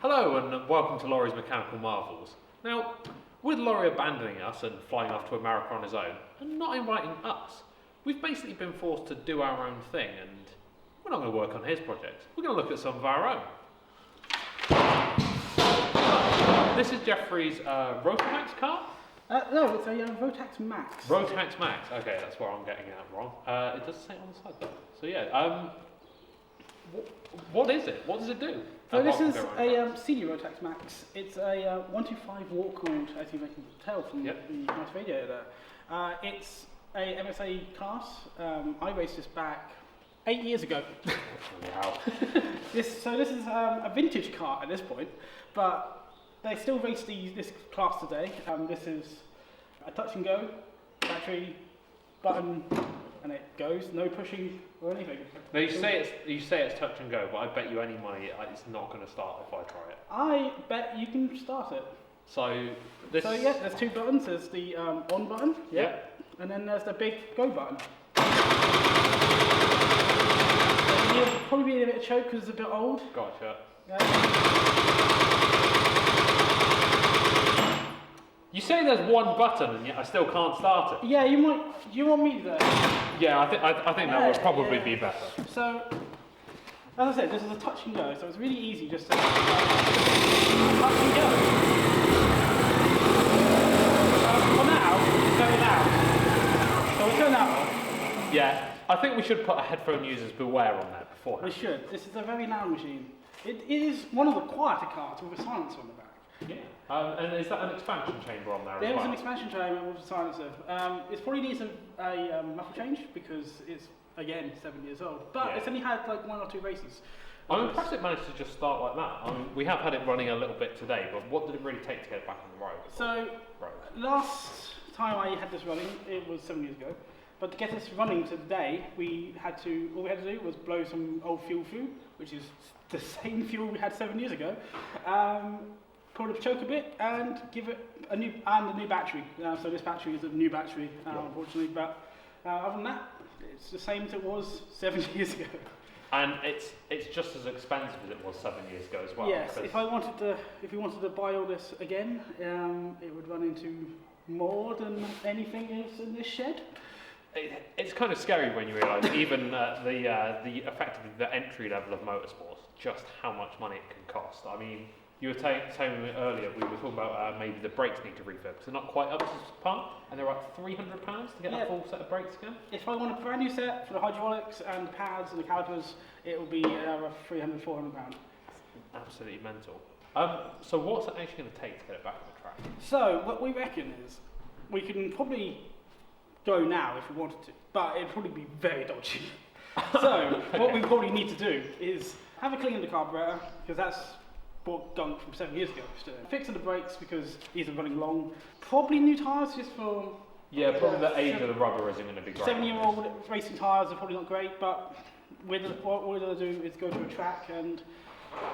Hello and welcome to Lawrie's Mechanical Marvels. Now, with Lawrie abandoning us and flying off to America on his own, and not inviting us, we've basically been forced to do our own thing, and we're not going to work on his projects. We're going to look at some of our own. This is Jeffrey's Rotax car? No, it's a Rotax Max. Rotax Max, okay, that's where I'm getting it wrong. It does say it on the side though. So yeah, what is it? What does it do? So this is a senior Rotax Max. It's a 125 watt cooled, as you can tell from the nice radio there. It's a MSA class. I raced this back 8 years ago. Wow. This is a vintage car at this point, but they still race this class today. This is a touch and go, battery, button, and it goes, no pushing or anything. Now you say it's touch and go, but I bet you any money it's not going to start if I try it. I bet you can start it. So yeah, there's two buttons. There's the on button, and then there's the big go button. So you'll probably be in a bit of choke because it's a bit old. Gotcha. You say there's one button and yet I still can't start it. Yeah, you might. Do you want me to? Yeah, I think that would probably be better. So, as I said, this is a touch and go, so it's really easy just to touch and go. For now, it's going out. So we'll turn that on. Yeah, I think we should put a headphone user's beware on there beforehand. We should. This is a very loud machine. It is one of the quieter cars with a silencer on the back. Yeah. And is that an expansion chamber on there There as well? is an expansion chamber with a silencer. It probably needs a muffle change because it's, again, 7 years old. But it's only had like 1 or 2 races. I'm impressed it managed to just start like that. We have had it running a little bit today, but what did it really take to get it back on the road? So, last time I had this running, it was 7 years ago. But to get this running today, all we had to do was blow some old fuel through, which is the same fuel we had 7 years ago. Pull the choke a bit and give it a new battery. So this battery is a new battery, unfortunately. But other than that, it's the same as it was 7 years ago. And it's just as expensive as it was 7 years ago as well. Yes. If we wanted to buy all this again, it would run into more than anything else in this shed. It's kind of scary when you realise even the effectively the entry level of motorsports, just how much money it can cost. I mean, you were telling me earlier, we were talking about maybe the brakes need to refurb because they're not quite up to par, and they're like £300 to get a full set of brakes again. If I want a brand new set for the hydraulics and the pads and the calipers, it will be £300, £400. Absolutely mental. So what's it actually going to take to get it back on the track? So what we reckon is we can probably go now if we wanted to, but it'd probably be very dodgy. So what we probably need to do is have a clean of the carburetor, because that's bought gunk from 7 years ago. Fixing the brakes because these are running long. Probably new tyres just for... Yeah, probably the age of the rubber isn't going to be great. 7-year-old racing tyres are probably not great, but what we're going to do is go to a track and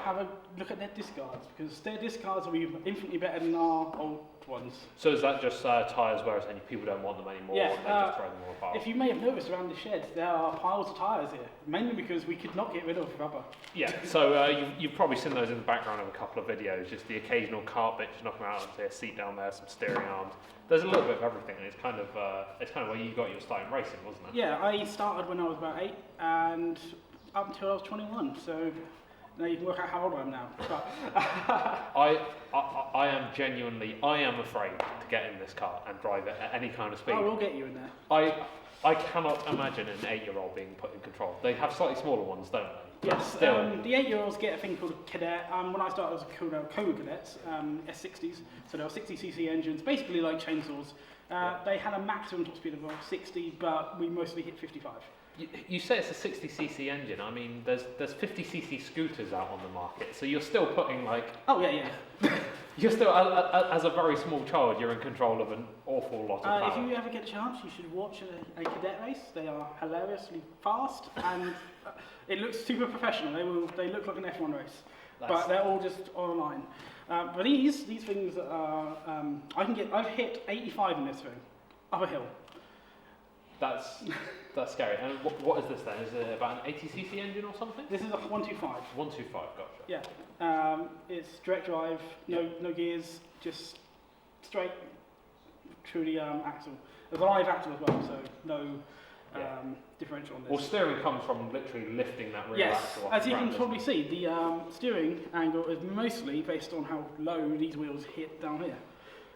have a look at their discards, because their discards will be infinitely better than our old ones. So is that just tyres where people don't want them anymore and they just throw them all apart? If you may have noticed around the shed, there are piles of tyres here, mainly because we could not get rid of rubber. Yeah, so you've probably seen those in the background of a couple of videos, just the occasional cart bench knocking around, a seat down there, some steering arms. There's a little bit of everything, and it's kind of where you got your start in racing, wasn't it? Yeah, I started when I was about 8, and up until I was 21, so... Now you can work out how old I am now. I am afraid to get in this car and drive it at any kind of speed. I will get you in there. I cannot imagine an 8-year-old being put in control. They have slightly smaller ones, don't they? Yes, still. The 8-year-olds get a thing called a cadet. When I started as a Cobra cadets, S60s, so they were 60cc engines, basically like chainsaws. They had a maximum top speed of about 60, but we mostly hit 55. You say it's a 60cc engine. I mean, there's 50cc scooters out on the market, so you're still putting like... Oh, yeah. You're still, as a very small child, you're in control of an awful lot of power. If you ever get a chance, you should watch a cadet race. They are hilariously fast, and it looks super professional. They look like an F1 race, but they're all just online. But these things are... I've hit 85 in this thing, up a hill. That's scary. And what is this then? Is it about an 80cc engine or something? This is a 125. 125, gotcha. Yeah. It's direct drive, no gears, just straight through the axle. There's a live axle as well, so no differential on this. Well, steering comes from literally lifting that rear axle off as the you ground, can probably see, the steering angle is mostly based on how low these wheels hit down here.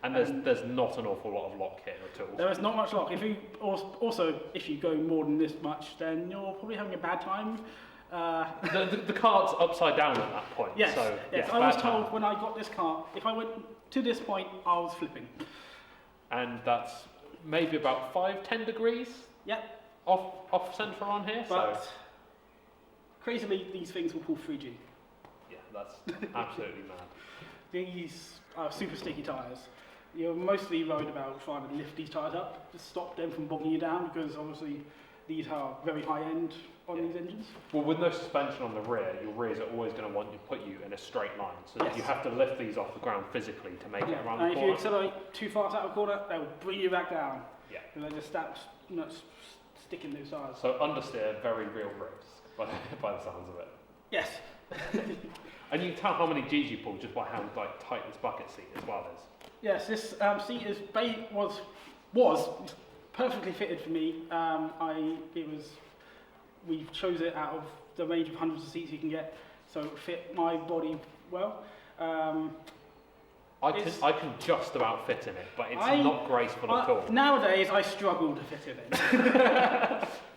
And there's not an awful lot of lock here at all. There is not much lock. If you if you go more than this much, then you're probably having a bad time. The cart's upside down at that point. Yes, so, yes. I was told when I got this car, if I went to this point, I was flipping. And that's maybe about 5-10 degrees. Yep. Off centre on here. But crazily, these things will pull 3G. Yeah, that's absolutely mad. These are super sticky tyres. You're mostly worried about trying to lift these tyres up to stop them from bogging you down, because obviously these are very high end on these engines. Well, with no suspension on the rear, your rears are always going to want to put you in a straight line. So you have to lift these off the ground physically to make it around the corner. And if you accelerate too fast out of the corner, they'll bring you back down. Yeah. And they just stick in those tyres. So understeer, very real risk by the sounds of it. Yes. And you can tell how many G's you pull just by how tight this bucket seat as well is. Yes, this seat was perfectly fitted for me. We chose it out of the range of hundreds of seats you can get, so it fit my body well. I can just about fit in it, but it's not graceful at all. Nowadays, I struggle to fit in it.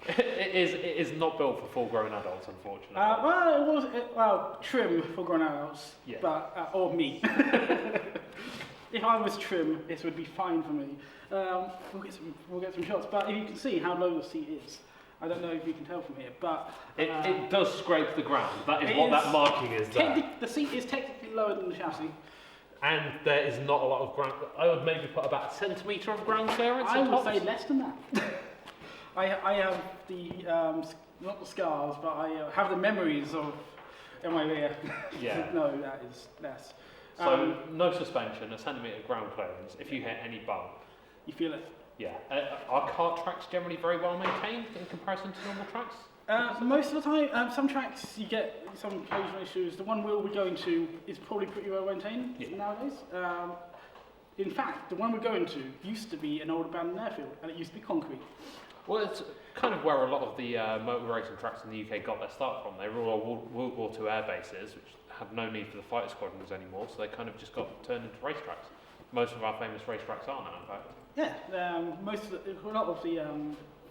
It is not built for full-grown adults, unfortunately. Well, trim for grown adults, but or me. If I was trim, this would be fine for me. We'll get some shots, but if you can see how low the seat is, I don't know if you can tell from here, but it does scrape the ground. That is what that marking is there. The seat is technically lower than the chassis. And there is not a lot of ground. I would maybe put about a centimetre of ground clearance. I would say less than that. I have the not the scars, but I have the memories in my rear. Yeah. No, that is less. So no suspension, a centimetre ground clearance. If you hit any bump, you feel it. Yeah. Are kart tracks generally very well maintained in comparison to normal tracks? Most of the time, some tracks you get some occasional issues. The one we'll be going to is probably pretty well maintained nowadays. In fact, the one we're going to used to be an old abandoned airfield, and it used to be concrete. Well, it's kind of where a lot of the motor racing tracks in the UK got their start from. They were all World War II air bases, which have no need for the fighter squadrons anymore, so they kind of just got turned into racetracks. Most of our famous racetracks are now, in fact. Yeah, a lot of the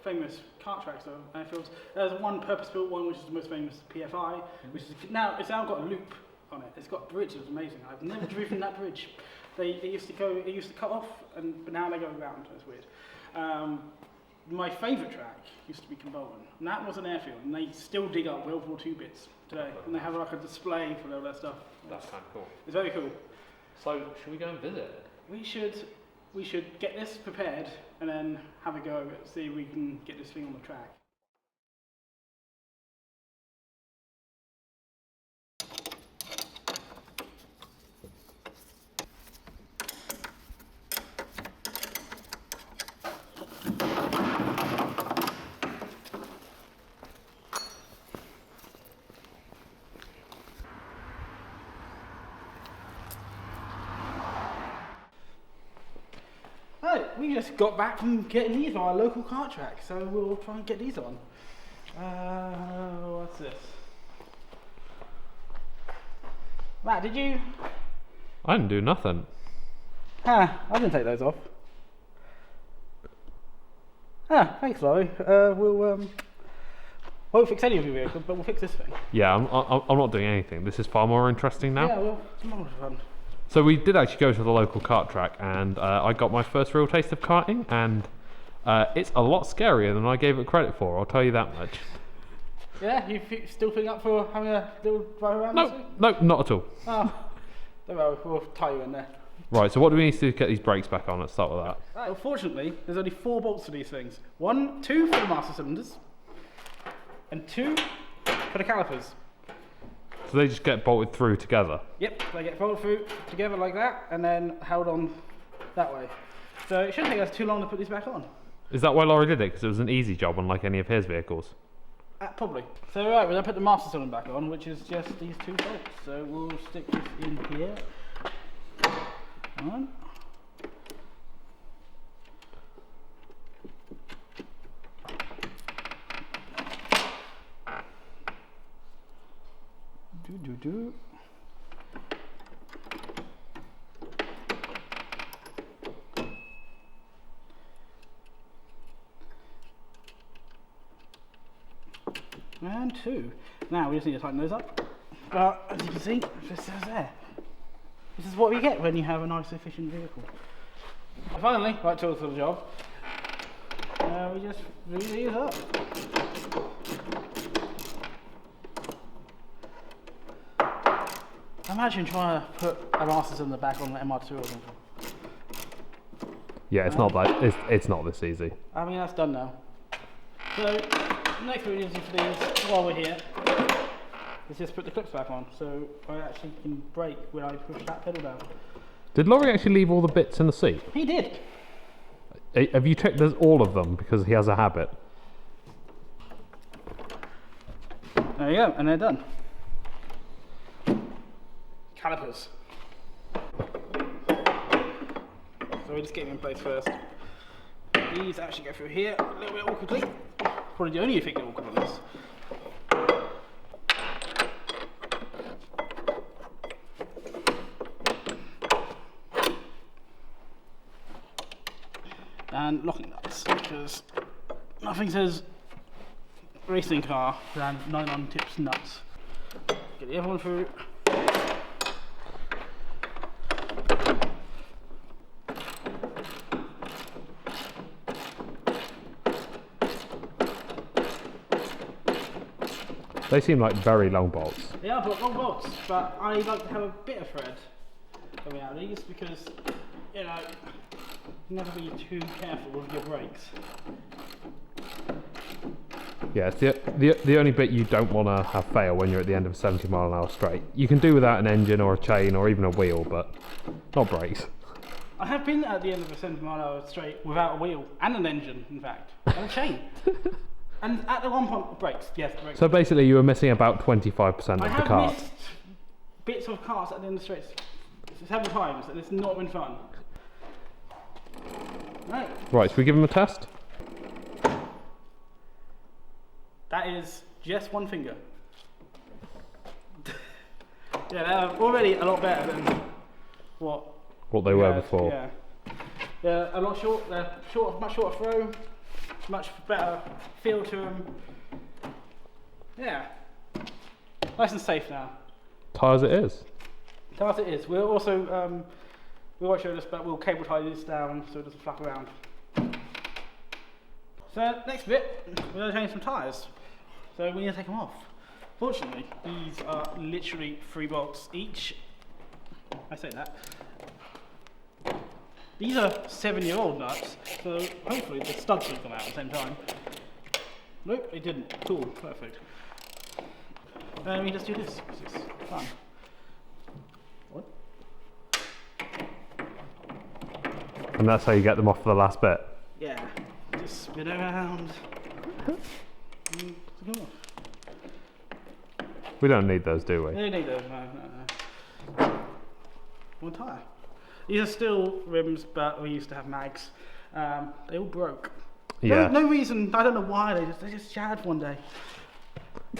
famous kart tracks are airfields. There's one purpose-built one, which is the most famous, PFI, which is it's now got a loop on it. It's got bridges, amazing. I've never driven that bridge. It used to cut off, but now they go around. It's weird. My favourite track used to be Bolton, and that was an airfield, and they still dig up World War II bits today, and they have like a display for all that stuff. That's kind of cool. It's very cool. So, should we go and visit it? We should get this prepared and then have a go at it, see if we can get this thing on the track. We just got back from getting these on our local kart track, so we'll try and get these on. What's this? Matt, did you? I didn't do nothing. I didn't take those off. Thanks, Lawrie. Won't fix any of your vehicles, but we'll fix this thing. Yeah, I'm not doing anything. This is far more interesting now. Yeah, well, it's more fun. So we did actually go to the local kart track, and I got my first real taste of karting, and it's a lot scarier than I gave it credit for, I'll tell you that much. Yeah, you still feeling up for having a little drive around? No, not at all. Oh, don't worry, we'll tie you in there. Right, so what do we need to do to get these brakes back on? Let's start with that. Right, unfortunately, there's only 4 bolts for these things. 2 for the master cylinders, and 2 for the calipers. So they just get bolted through together? Yep, they get bolted through together like that, and then held on that way. So it shouldn't take us too long to put these back on. Is that why Lawrie did it? Because it was an easy job, unlike any of his vehicles? Probably. So right, we're going to put the master cylinder back on, which is just these 2 bolts. So we'll stick this in here. One. Do. And 2. Now we just need to tighten those up. But as you can see, it just says there. This is what we get when you have a nice, efficient vehicle. And finally, right tools for the job. We just read these up. Imagine trying to put a master cylinder back on the MR2 or something. Yeah, it's not that. It's not this easy. I mean, that's done now. So next we need to do for these while we're here is just put the clips back on, so I actually can brake when I push that pedal down. Did Lawrie actually leave all the bits in the seat? He did. Have you checked there's all of them, because he has a habit? There you go, and they're done. Calipers. So we just get them in place first. These actually go through here a little bit awkwardly. Probably the only thing that awkward on this. And locking nuts, because nothing says racing car than nylon tips nuts. Get the other one through. They seem like very long bolts. They are long bolts, but I like to have a bit of thread coming out of these because, you know, never be too careful with your brakes. Yeah, it's the only bit you don't want to have fail when you're at the end of a 70 mile an hour straight. You can do without an engine or a chain or even a wheel, but not brakes. I have been at the end of a 70 mile an hour straight without a wheel and an engine, in fact, and a chain. And at the one point, brakes, yes, brakes. So basically you were missing about 25% of I the have cart. missed bits of carts at the end of the straights several times, and it's not been fun. Right. Right, should we give him a test? That is just one finger. Yeah, they're already a lot better than what They were before. Yeah, they're a lot short. They're much shorter throw, much better feel to them. Yeah, nice and safe now. Tyres it is. As it is. We'll also we won't show this, but we'll cable tie this down so it doesn't flap around. So next bit, we're going to change some tyres. So we need to take them off. Fortunately, these are literally 3 bolts each. I say that. These are 7-year-old nuts, so hopefully the studs will come out at the same time. Nope, it didn't. Cool, perfect. We just do this, because it's fun. What? And that's how you get them off for the last bit. Yeah, just spin around. And come off. We don't need those, do we? We don't need those, no. One tyre. These are still rims, but we used to have mags. They all broke. Yeah. No reason, I don't know why, they just shattered one day.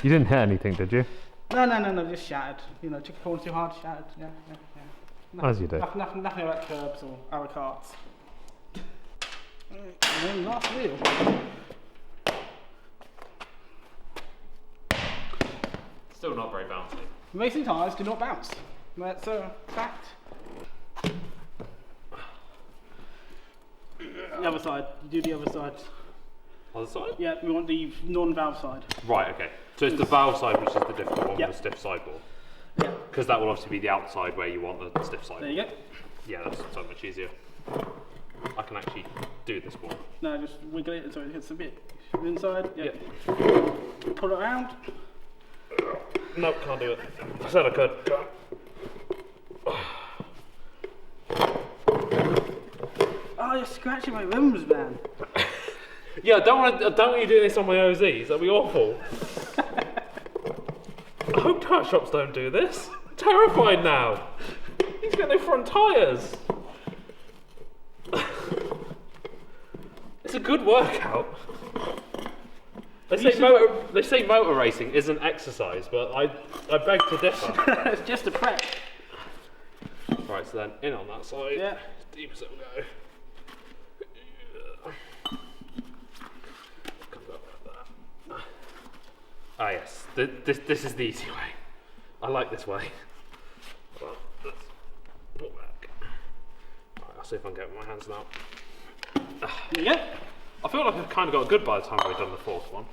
You didn't hit anything, did you? No, just shattered. You know, took a corner too hard, shattered. Yeah. Nothing, As you do. Nothing about curbs or our carts. And then last wheel. Still not very bouncy. Racing tyres do not bounce. That's a fact. The other side. You do the other side. Other side? Yeah, we want the non-valve side. Right, okay. So it's the valve side which is the difficult one Yep. with the stiff sideboard. Yeah. Because that will obviously be the outside where you want the stiff sideboard. There you go. Yeah, that's so much easier. I can actually do this one. No, just wiggle it so it hits a bit inside. Yeah. Yeah. Pull it around. Nope, can't do it. I said I could. Oh, you're scratching my rims, man. Yeah, I don't want you doing this on my OZs. That'd be awful. I hope tyre shops don't do this. I'm terrified now. He's got no front tyres. It's a good workout. They say motor racing isn't exercise, but I beg to differ. It's just a prep. Right, so then in on that side, Yeah. as deep as it'll go. Comes up like that. Ah yes, this is the easy way. I like this way. Well, let's pull back. Right, I'll see if I can get it with my hands now. Yeah. I feel like I've kind of got good by the time we've done the fourth one.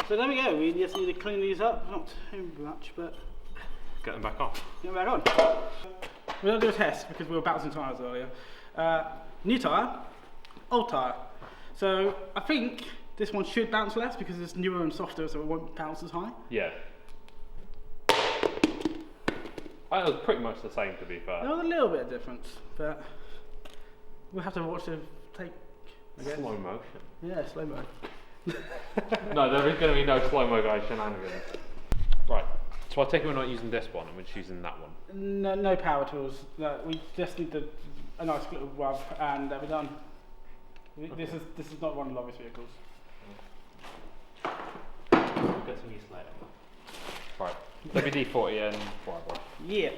So there we go. We just need to clean these up. Not too much, but Get them back on. get them back on. We're going to do a test because we were bouncing tyres earlier. New tyre, old tyre. So I think this one should bounce less because it's newer and softer, so it won't bounce as high. Yeah. I was pretty much the same, to be fair. There was a little bit of difference, but we'll have to watch the tape. I guess. Slow motion. Yeah, slow mo. No, there is going to be no slow mo guys shenanigans. Right. So I take it we're not using this one, and we're just using that one. No power tools. No, we just need a nice little rub, and we're done. Okay. This is not one of Lawrie's vehicles. We'll get some use later. Right. WD-40 and whatever. Yeah.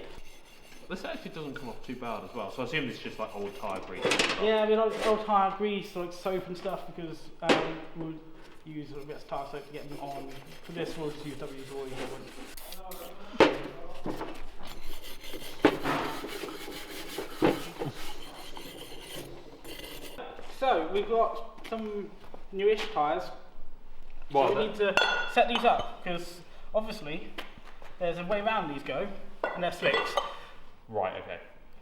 This actually doesn't come off too bad as well, so I assume it's just like old tyre grease. Yeah, we like old tyre grease, like soap and stuff, because we'll use a bit of tyre soap to get them on. For this, we'll just use WD-40. So we've got some newish tyres. Well, So we need to set these up because obviously there's a way around these go, and they're slicks. right, okay.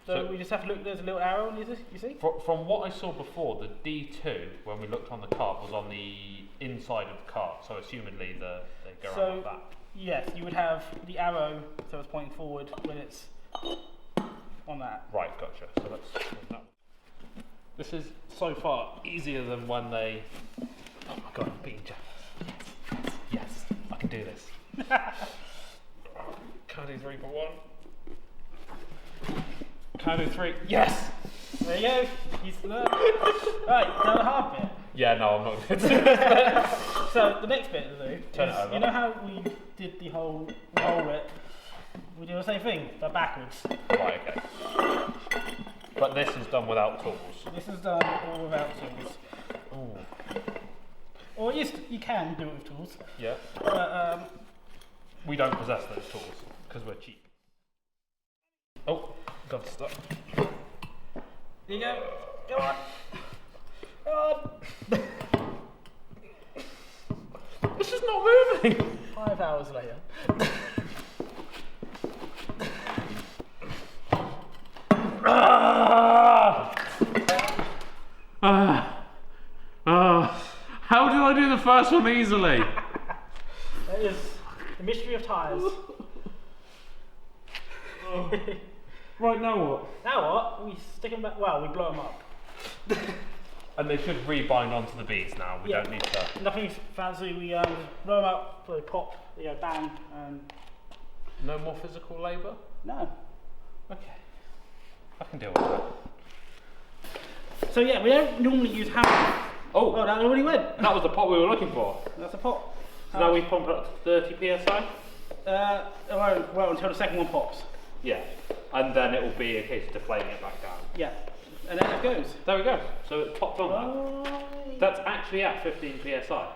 So we just have to look. There's a little arrow on these. You see? From what I saw before, the D2, when we looked on the cart, was on the inside of the cart, so assumedly they go around like that. Yes, you would have the arrow, so it's pointing forward when it's on that. Right, gotcha. So let's that. This is so far easier than when they. Oh my god, I'm being jealous. Yes, I can do this. Can I do 3 for 1? Can I do 3? Yes! There you go. He's learned. Right, now the hard bit. Yeah, no, I'm not going to do this. So the next bit to do Turn is, it over. you know how we did the whole roll it? We do the same thing, but backwards. Right, okay. But this is done without tools. This is done all without tools. Ooh. Or yes, you can do it with tools. Yeah. But We don't possess those tools because we're cheap. Oh, got to stop. there you go. Go on. Go on. It's just not moving. 5 hours later. How did I do the first one easily? That is the mystery of tyres. Right, now what? Now what? We stick them back. Well, we blow them up. And they should rebind onto the beads now. We don't need to. Nothing fancy. We blow them up. So they pop. They go bang. No more physical labour? No. Okay. I can deal with that. So yeah, we don't normally use hammer. Oh, Oh, that already went. that was the pot we were looking for. That's a pop. So now we pump it up to 30 psi? Well, until the second one pops. Yeah. And then it will be a case of deflating it back down. Yeah. And then it goes. There we go. So it's popped on that. Right. That's actually at 15 psi.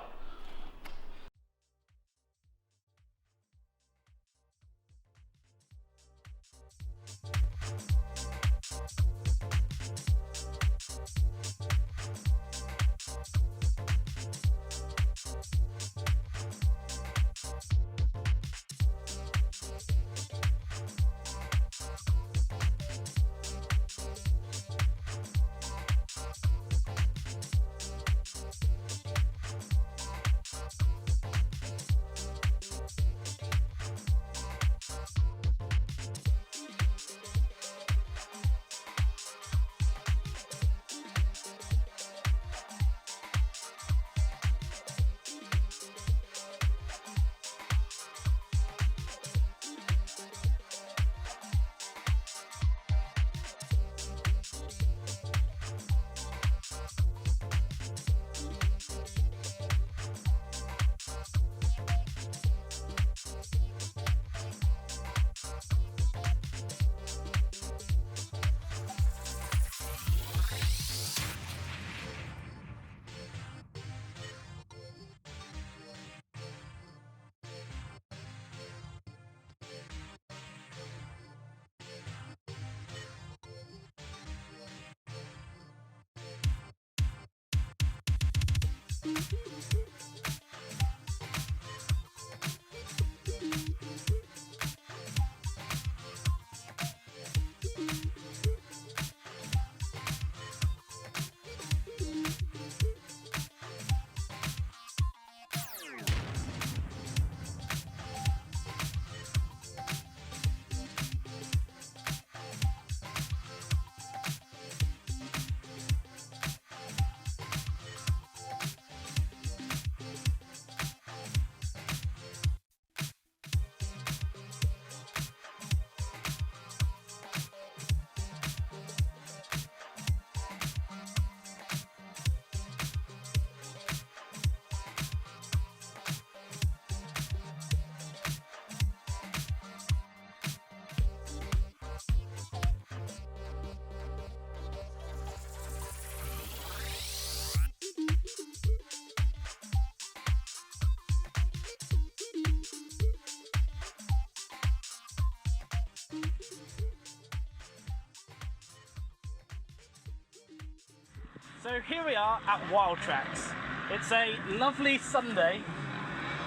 So here we are at Wild Tracks. It's a lovely Sunday.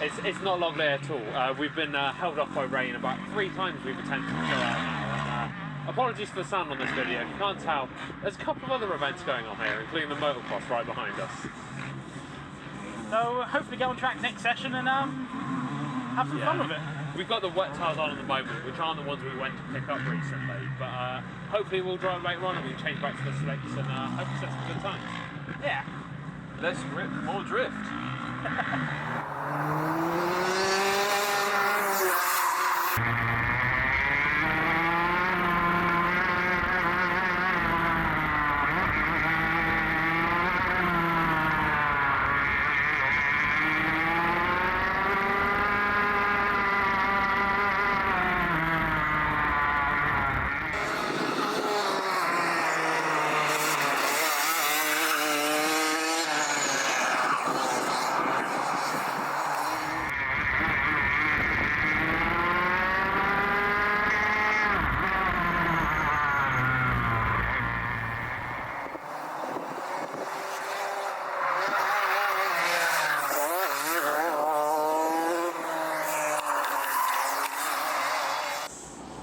It's not lovely at all. We've been held off by rain about 3 times we've attempted to go out now. And, apologies for the sound on this video. If you can't tell, there's a couple of other events going on here, including the motocross right behind us. So hopefully get on track next session and have some fun with it. We've got the wet tyres on at the moment, which aren't the ones we went to pick up recently, but hopefully we'll drive later on and we can change back to the slicks and hopefully set some good times. Yeah. Less grip, more drift.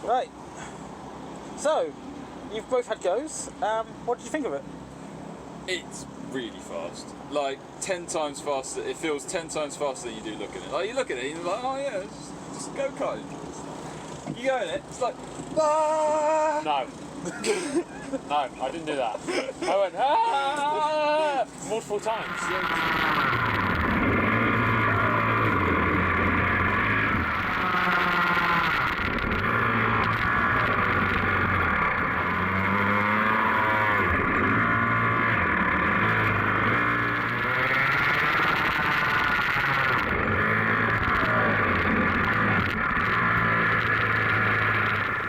Right. So, you've both had goes. What did you think of it? It's really fast. Like 10 times faster. It feels 10 times faster than you do look at it. Like you look at it and you're like, oh yeah, it's just go karting. You go in it, it's like, ah! No. No, I didn't do that. I went, ah! Multiple times.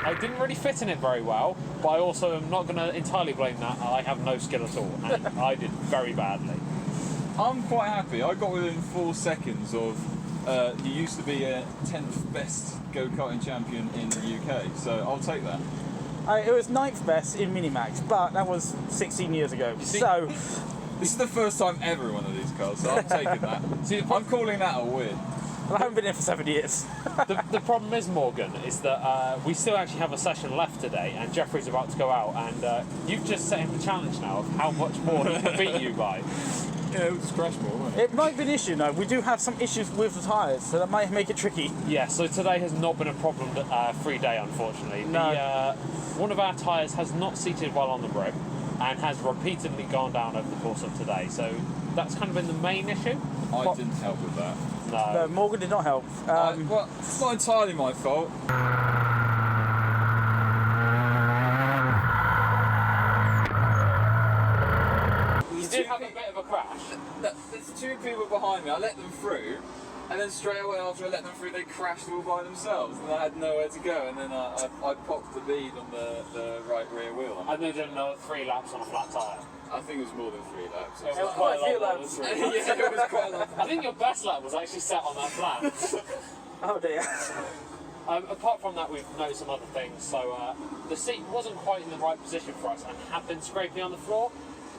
I didn't really fit in it very well, but I also am not going to entirely blame that. I have no skill at all, and I did very badly. I'm quite happy. I got within 4 seconds of, you used to be a 10th best go-karting champion in the UK, so I'll take that. It was 9th best in Minimax, but that was 16 years ago. So, This is the first time ever in one of these cars, so I'm taking that. See, I'm calling that a win. I haven't been in for 7 years. The problem is, Morgan, is that we still actually have a session left today, and Jeffrey's about to go out, and you've just set him the challenge now of how much more he can beat you by. Yeah, it was crash more, wasn't it? It might be an issue, though. We do have some issues with the tyres, so that might make it tricky. Yeah, so today has not been a problem-free day, unfortunately. No. One of our tyres has not seated well on the grip, and has repeatedly gone down over the course of today, so that's kind of been the main issue. I didn't help with that. No, Morgan did not help. Well, it's not entirely my fault. You did have a bit of a crash. There's 2 people behind me, I let them through, and then straight away after I let them through, they crashed all by themselves, and I had nowhere to go, and then I popped the lead on the right rear wheel. And then did another 3 laps on a flat tyre. I think it was more than 3 laps. It was quite a few lot more laps. than 3. Yeah, it was quite a lot. I think your best lap was actually set on that flat. Oh dear. Apart from that, we've noticed some other things. So the seat wasn't quite in the right position for us and had been scraping on the floor.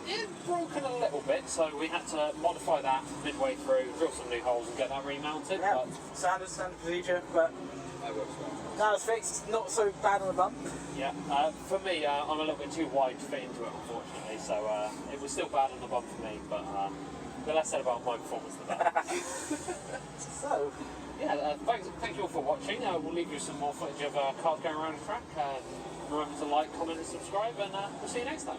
It broken a little bit, so we had to modify that midway through, drill some new holes and get that remounted. Yeah, But standard procedure, but now it's fixed, not so bad on the bump. yeah, for me, I'm a little bit too wide to fit into it, unfortunately, so it was still bad on the bump for me, but the less said about my performance, the better. So, yeah, thank you all for watching. We'll leave you some more footage of cars going around the track. Remember to like, comment and subscribe, and we'll see you next time.